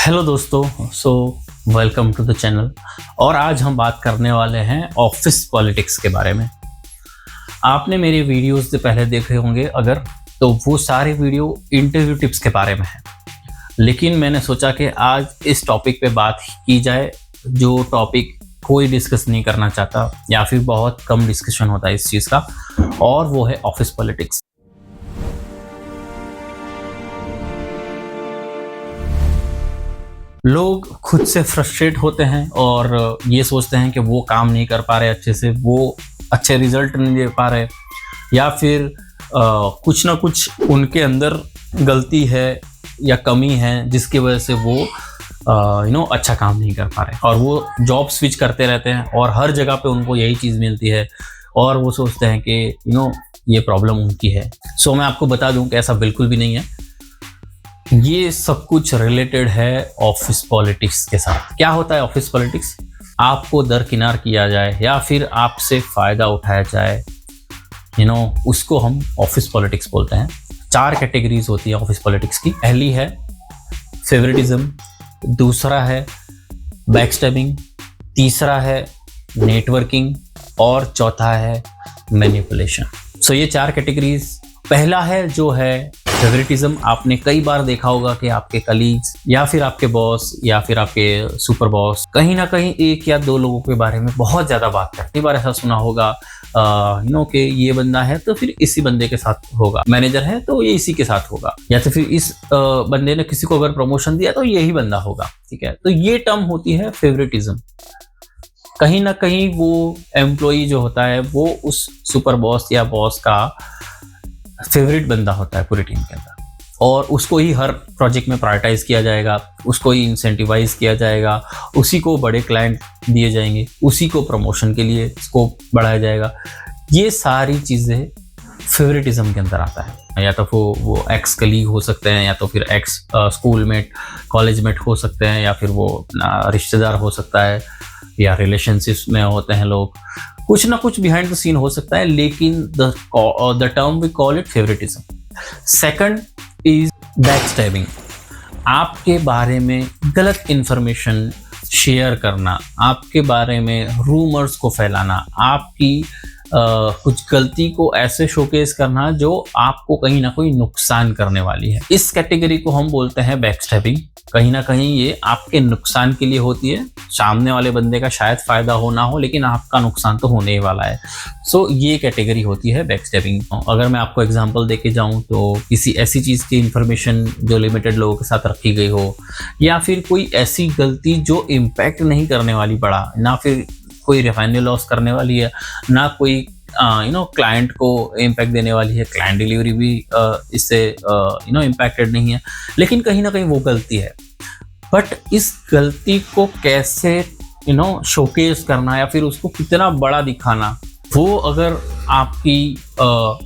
Hello दोस्तों, welcome to the channel. और आज हम बात करने वाले हैं ऑफिस पॉलिटिक्स के बारे में। आपने मेरे वीडियोस से पहले देखे होंगे अगर, तो वो सारे वीडियो इंटरव्यू टिप्स के बारे में हैं। लेकिन मैंने सोचा कि आज इस टॉपिक पे बात की जाए जो टॉपिक कोई डिस्कस नहीं करना चाहता या फिर बहुत कम डिस्कशन होता है इस चीज़ का, और वो है ऑफिस पॉलिटिक्स। लोग खुद से फ्रस्ट्रेट होते हैं और ये सोचते हैं कि वो काम नहीं कर पा रहे अच्छे से, वो अच्छे रिजल्ट नहीं दे पा रहे, या फिर कुछ ना कुछ उनके अंदर गलती है या कमी है जिसकी वजह से वो अच्छा काम नहीं कर पा रहे, और वो जॉब स्विच करते रहते हैं और हर जगह पे उनको यही चीज़ मिलती है और वो सोचते हैं कि ये प्रॉब्लम उनकी है। मैं आपको बता दूं कि ऐसा बिल्कुल भी नहीं है। ये सब कुछ रिलेटेड है ऑफिस पॉलिटिक्स के साथ। क्या होता है ऑफिस पॉलिटिक्स? आपको दरकिनार किया जाए या फिर आपसे फ़ायदा उठाया जाए, उसको हम ऑफिस पॉलिटिक्स बोलते हैं। 4 कैटेगरीज होती है ऑफिस पॉलिटिक्स की। पहली है फेवरेटिज्म, दूसरा है बैकस्टैबिंग, तीसरा है नेटवर्किंग और चौथा है मैनिपुलेशन। ये 4 कैटेगरीज। पहला है जो है फेवरेटिज्म। आपने कई बार देखा होगा कि आपके कलीग्स या फिर आपके बॉस या फिर आपके सुपर बॉस कहीं ना कहीं 1 या 2 लोगों के बारे में बहुत ज़्यादा बात करते हैं। कई बार ऐसा सुना होगा कि ये बंदा है तो फिर इसी बंदे के साथ होगा, मैनेजर है तो ये इसी के साथ होगा, या तो फिर इस बंदे ने किसी को अगर प्रमोशन दिया तो यही बंदा होगा। ठीक है, तो ये टर्म होती है फेवरेटिज्म। कहीं ना कहीं वो एम्प्लॉई जो होता है वो उस सुपर बॉस या बॉस का फेवरेट बंदा होता है पूरी टीम के अंदर, और उसको ही हर प्रोजेक्ट में प्रायोरिटाइज किया जाएगा, उसको ही इंसेंटिवाइज किया जाएगा, उसी को बड़े क्लाइंट दिए जाएंगे, उसी को प्रमोशन के लिए स्कोप बढ़ाया जाएगा। ये सारी चीज़ें फेवरेटिज्म के अंदर आता है। या तो वो एक्स कलीग हो सकते हैं, या तो फिर एक्स स्कूलमेट कॉलेजमेट हो सकते हैं, या फिर वो रिश्तेदार हो सकता है, या रिलेशनशिप्स में होते हैं लोग। कुछ ना कुछ बिहाइंड द सीन हो सकता है, लेकिन the term we call it favouritism. Second is backstabbing. आपके बारे में गलत इंफॉर्मेशन शेयर करना, आपके बारे में रूमर्स को फैलाना, आपकी कुछ गलती को ऐसे शोकेस करना जो आपको कहीं ना कहीं नुकसान करने वाली है। इस कैटेगरी को हम बोलते हैं बैकस्टैबिंग। कहीं ना कहीं ये आपके नुकसान के लिए होती है। सामने वाले बंदे का शायद फायदा हो ना हो, लेकिन आपका नुकसान तो होने ही वाला है। ये कैटेगरी होती है बैकस्टैबिंग। अगर मैं आपको एग्जांपल देके जाऊं तो किसी ऐसी चीज़ की इंफॉर्मेशन जो लिमिटेड लोगों के साथ रखी गई हो, या फिर कोई ऐसी गलती जो इम्पैक्ट नहीं करने वाली बड़ा, ना फिर कोई रेवेन्यू लॉस करने वाली है, ना कोई क्लाइंट को इम्पैक्ट देने वाली है। क्लाइंट डिलीवरी भी इससे इम्पैक्टेड नहीं है, लेकिन कहीं ना कहीं वो गलती है। बट इस गलती को कैसे शोकेस करना या फिर उसको कितना बड़ा दिखाना, वो अगर आपकी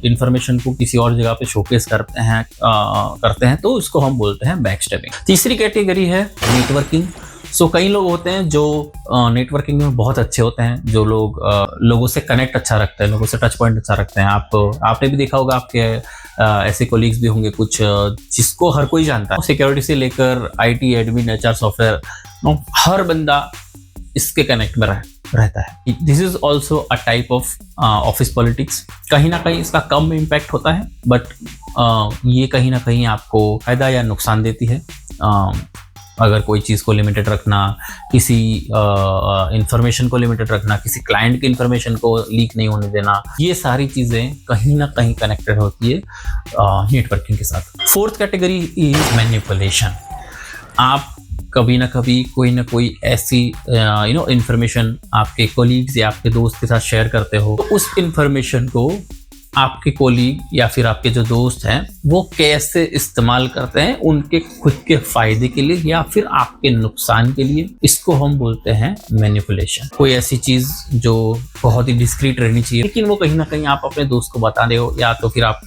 इंफॉर्मेशन को किसी और जगह पे शोकेस करते हैं तो उसको हम बोलते हैं बैकस्टैबिंग। तीसरी कैटेगरी है नेटवर्किंग। कई लोग होते हैं जो नेटवर्किंग में बहुत अच्छे होते हैं, जो लोग लोगों से कनेक्ट अच्छा रखते हैं, लोगों से टच पॉइंट अच्छा रखते हैं। आपने भी देखा होगा, आपके ऐसे कोलीग्स भी होंगे कुछ जिसको हर कोई जानता है। सिक्योरिटी से लेकर IT, एडमिन, HR, सॉफ्टवेयर, हर बंदा इसके कनेक्ट में रहता है। This is also a type of office politics. कहीं ना कहीं इसका कम इम्पैक्ट होता है, बट ये कहीं ना कहीं आपको फायदा या नुकसान देती है। अगर कोई चीज़ को लिमिटेड रखना, किसी इंफॉर्मेशन को लिमिटेड रखना, किसी क्लाइंट की इंफॉर्मेशन को लीक नहीं होने देना, ये सारी चीज़ें कहीं ना कहीं कनेक्टेड होती है नेटवर्किंग के साथ। Fourth category is manipulation. आप कभी ना कभी कोई ना कोई ऐसी इंफॉर्मेशन आपके कोलीग्स या आपके दोस्त के साथ शेयर करते हो, तो उस इंफॉर्मेशन को आपके कोलीग या फिर आपके जो दोस्त हैं वो कैसे इस्तेमाल करते हैं उनके खुद के फायदे के लिए या फिर आपके नुकसान के लिए, इसको हम बोलते हैं मैनिपुलेशन। कोई ऐसी चीज़ जो बहुत ही डिस्क्रीट रहनी चाहिए, लेकिन वो कहीं ना कहीं आप अपने दोस्त को बता रहे हो, या तो फिर आप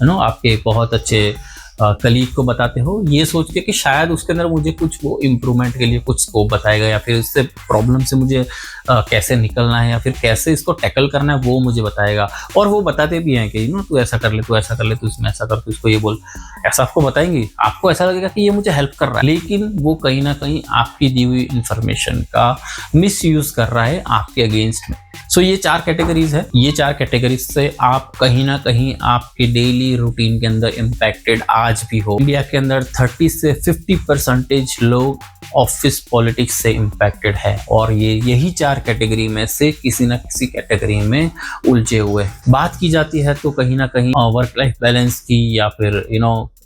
आपके बहुत अच्छे कलीग को बताते हो ये सोच के कि शायद उसके अंदर मुझे कुछ वो इम्प्रूवमेंट के लिए कुछ स्कोप बताएगा, या फिर इससे प्रॉब्लम से मुझे कैसे निकलना है या फिर कैसे इसको टैकल करना है वो मुझे बताएगा। और वो बताते भी हैं कि तू ऐसा कर ले, तू ऐसा कर ले, तू इसमें ऐसा कर, तू इसको ये बोल, ऐसा आपको बताएंगे। आपको ऐसा लगेगा कि ये मुझे हेल्प कर रहा है, लेकिन वो कहीं ना कहीं आपकी दी हुई इंफॉर्मेशन का मिस यूज कर रहा है आपके अगेंस्ट में। सो ये 4 कैटेगरीज है। ये 4 कैटेगरीज से आप कहीं ना कहीं आपके डेली रूटीन के अंदर इम्पैक्टेड आज भी हो। इंडिया के अंदर 30 से 50% लोग ऑफिस पॉलिटिक्स से इम्पैक्टेड है, और यही 4 कैटेगरी में से किसी ना किसी कैटेगरी में उलझे हुए। बात की जाती है तो कहीं ना कहीं वर्क लाइफ बैलेंस की, या फिर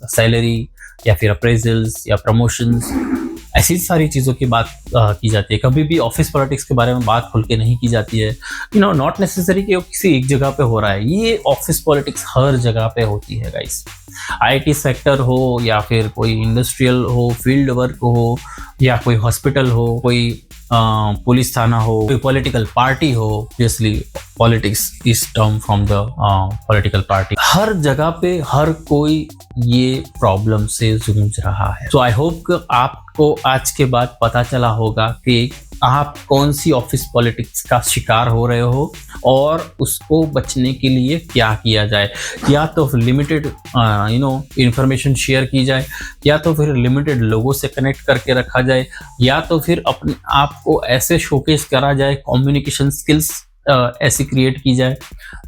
सैलरी, या फिर अप्रेजल्स या प्रमोशंस, ऐसी सारी चीज़ों की बात की जाती है। कभी भी ऑफिस पॉलिटिक्स के बारे में बात खुल के नहीं की जाती है। नॉट नेसेसरी कि वो किसी एक जगह पे हो रहा है, ये ऑफिस पॉलिटिक्स हर जगह पे होती है गाइस। आईटी सेक्टर हो, या फिर कोई इंडस्ट्रियल हो, फील्ड वर्क हो, या कोई हॉस्पिटल हो, कोई पुलिस थाना हो, कोई पॉलिटिकल पार्टी हो। Obviously politics is term from the political party. हर जगह पे हर कोई ये प्रॉब्लम से जूझ रहा है। सो आई होप आपको आज के बाद पता चला होगा कि आप कौन सी ऑफिस पॉलिटिक्स का शिकार हो रहे हो और उसको बचने के लिए क्या किया जाए। या तो लिमिटेड इंफॉर्मेशन शेयर की जाए, या तो फिर लिमिटेड लोगों से कनेक्ट करके रखा जाए, या तो फिर अपने आप को ऐसे शोकेस करा जाए, कम्युनिकेशन स्किल्स ऐसी क्रिएट की जाए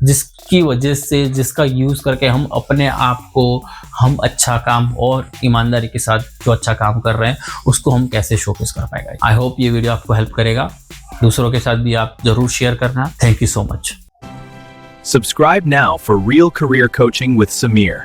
जिसकी वजह से, जिसका यूज़ करके हम अपने आप को, हम अच्छा काम और ईमानदारी के साथ जो अच्छा काम कर रहे हैं उसको हम कैसे शोकेस कर पाएंगे। आई होप ये वीडियो आपको हेल्प करेगा। दूसरों के साथ भी आप जरूर शेयर करना। Thank you so much. Subscribe now for real career coaching with Samir.